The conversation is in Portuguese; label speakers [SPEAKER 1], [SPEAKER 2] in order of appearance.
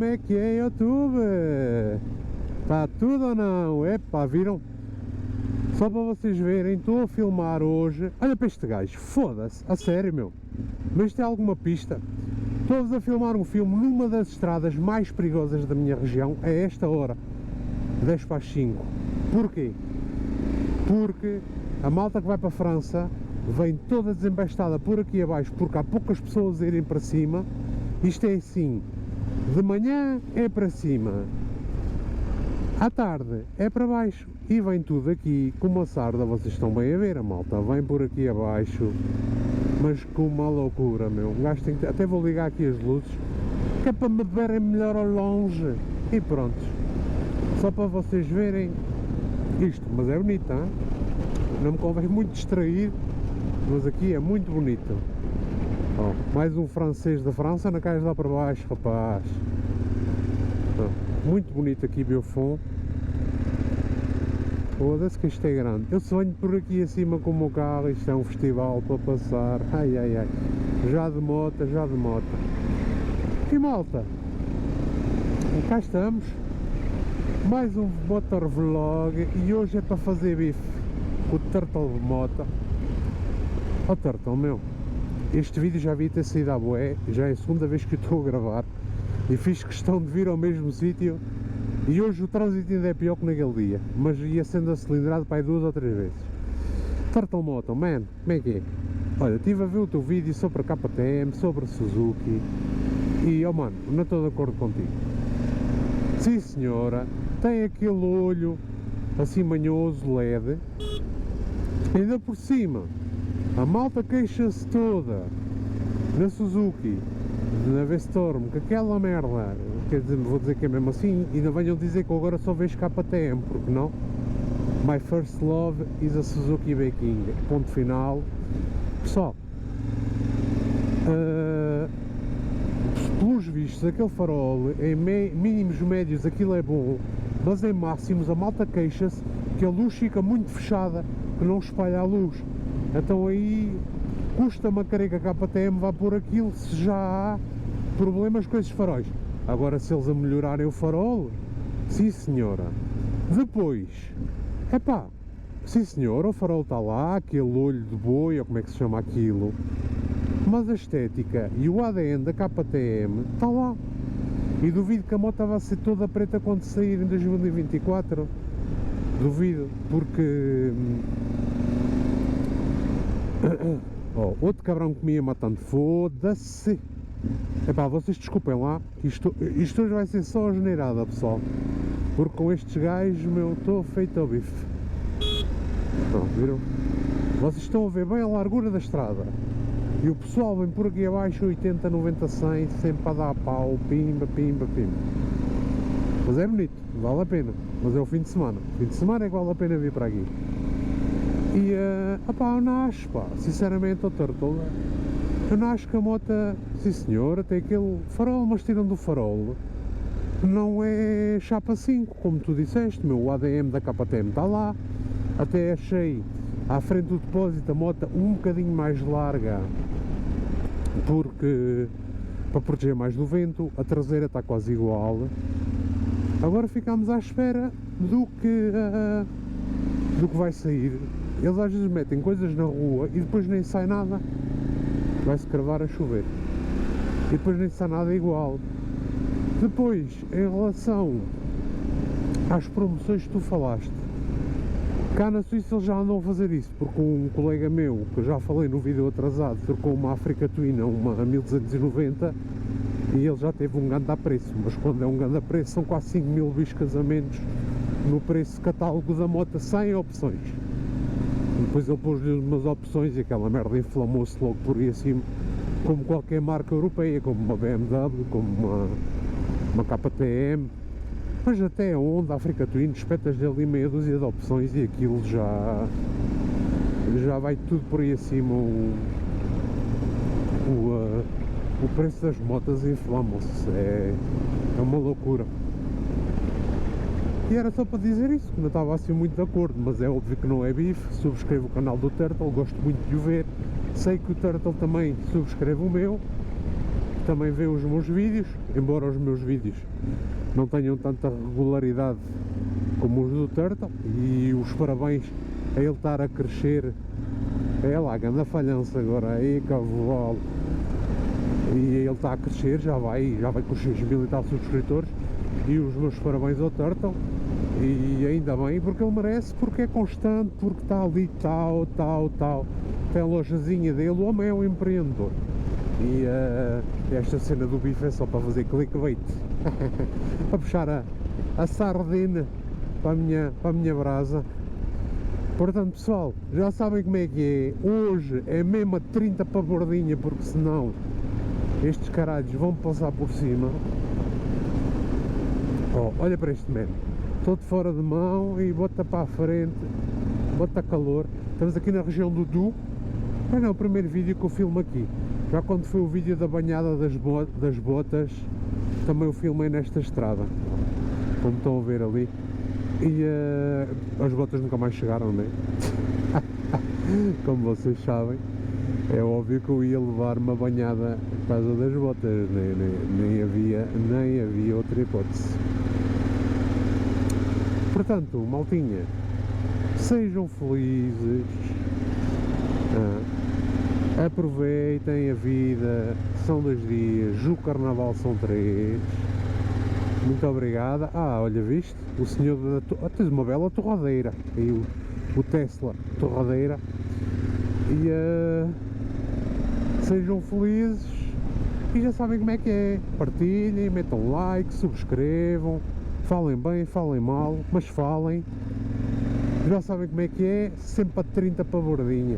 [SPEAKER 1] como é que é, YouTube? Está tudo ou não? Epá, viram? Só para vocês verem, estou a filmar hoje. Olha para este gajo, foda-se, a sério, meu. Mas isto é alguma pista? Estou-vos a filmar um filme numa das estradas mais perigosas da minha região a esta hora, 10 para as 5. Porquê? Porque a malta que vai para a França vem toda desembestada por aqui abaixo, porque há poucas pessoas a irem para cima. Isto é assim, de manhã é para cima, à tarde é para baixo, e vem tudo aqui com uma sarda. Vocês estão bem a ver, a malta vem por aqui abaixo, mas com uma loucura, meu. Um gajo tem que... Até vou ligar aqui as luzes, que é para me verem melhor ao longe, e pronto, só para vocês verem isto. Mas é bonito, hein? Não me convém muito distrair, mas aqui é muito bonito. Oh, mais um francês da França na caixa lá para baixo, rapaz. Oh, muito bonito aqui, Biofon. Foda-se que isto é grande. Eu sonho por aqui acima com o meu carro. Isto é um festival para passar. Ai, ai, ai. Já de moto, já de moto. E malta, e cá estamos. Mais um motor vlog. E hoje é para fazer bife com o Turtle de moto. Ó Turtle, meu. Este vídeo já havia ter saído à bué, já é a segunda vez que eu estou a gravar e fiz questão de vir ao mesmo sítio, e hoje o trânsito ainda é pior que naquele dia, mas ia sendo acilindrado para aí 2 ou 3 vezes. Turtle Moto, man, como é que é? Olha, estive a ver o teu vídeo sobre a KTM, sobre a Suzuki, e oh mano, não estou de acordo contigo. Sim senhora, tem aquele olho assim manhoso, LED, ainda por cima. A malta queixa-se toda na Suzuki, na V-Storm, que aquela merda, quer dizer, vou dizer que é mesmo assim, e não venham dizer que eu agora só vejo KTM, porque não? My first love is a Suzuki B-King, ponto final. Pessoal, pelos vistos, aquele farol, em mínimos médios aquilo é bom, mas em máximos a malta queixa-se que a luz fica muito fechada, que não espalha a luz. Então aí custa-me a querer que a KTM vá por aquilo se já há problemas com esses faróis. Agora se eles a melhorarem o farol, sim senhora. Depois, epá, sim senhora, o farol está lá, aquele olho de boi, ou como é que se chama aquilo, mas a estética e o ADN da KTM está lá. E duvido que a moto vá ser toda preta quando sair em 2024. Duvido, porque... Oh, outro cabrão que me ia matando, foda-se. Epá, vocês desculpem lá, isto hoje vai ser só a geneirada, pessoal, porque com estes gajos, meu, estou feito ao bife. Não, viram? Vocês estão a ver bem a largura da estrada, e o pessoal vem por aqui abaixo 80, 90, 100, sempre a dar pau, pimba, pimba, pimba. Mas é bonito, vale a pena, mas é o fim de semana. O fim de semana é que vale a pena vir para aqui. E, opá, eu não acho, pá, sinceramente, o Turtle, eu não acho que a moto, sim senhora, tem aquele farol, mas tirando do farol, não é chapa 5, como tu disseste, meu, o ADM da KTM está lá, até achei à frente do depósito a moto um bocadinho mais larga, porque, para proteger mais do vento, a traseira está quase igual. Agora ficamos à espera do que vai sair. Eles às vezes metem coisas na rua e depois nem sai nada, vai-se cravar a chover, e depois nem sai nada igual. Depois, em relação às promoções que tu falaste, cá na Suíça eles já andam a fazer isso, porque um colega meu, que eu já falei no vídeo atrasado, trocou uma Africa Twin a uma 1290 e ele já teve um grande a preço, mas quando é um grande a preço são quase 5.000 bis casamentos no preço catálogo da moto, sem opções. Depois ele pôs-lhe umas opções e aquela merda inflamou-se logo por aí acima, como qualquer marca europeia, como uma BMW, como uma KTM, mas até a Honda, a Africa Twin, espetas-lhe ali meia dúzia de opções e aquilo já vai tudo por aí acima, o preço das motas inflamam-se, é uma loucura. E era só para dizer isso, que não estava assim muito de acordo, mas é óbvio que não é bife. Subscrevo o canal do Turtle, gosto muito de o ver, sei que o Turtle também subscreve o meu, também vê os meus vídeos, embora os meus vídeos não tenham tanta regularidade como os do Turtle, e os parabéns a ele estar a crescer. É lá, ganda falhança agora, aí cavalo. E ele está a crescer, já vai com os 6.000 e tal subscritores, e os meus parabéns ao Turtle, e ainda bem, porque ele merece, porque é constante, porque está ali tal, tem a lojazinha dele, o homem é um empreendedor. E esta cena do bife é só para fazer clickbait, para puxar a sardina para a minha brasa. Portanto, pessoal, já sabem como é que é. Hoje é mesmo a 30 para a bordinha, porque senão estes caralhos vão passar por cima. Oh, olha para este man, todo fora de mão e bota para a frente, bota calor. Estamos aqui na região do Du. Mas não é o primeiro vídeo que eu filmo aqui. Já quando foi o vídeo da banhada das botas, também eu filmei nesta estrada, como estão a ver ali. E as botas nunca mais chegaram, né? Como vocês sabem, é óbvio que eu ia levar uma banhada por causa das botas, nem havia outra hipótese. Portanto, maltinha, sejam felizes, aproveitem a vida, são 2 dias, o carnaval são 3. Muito obrigada. Olha, viste? O senhor da tens uma bela torradeira. Aí o Tesla torradeira. E sejam felizes. E já sabem como é que é. Partilhem, metam like, subscrevam. Falem bem, falem mal, mas falem. Já sabem como é que é. Sempre a 30 para a bordinha.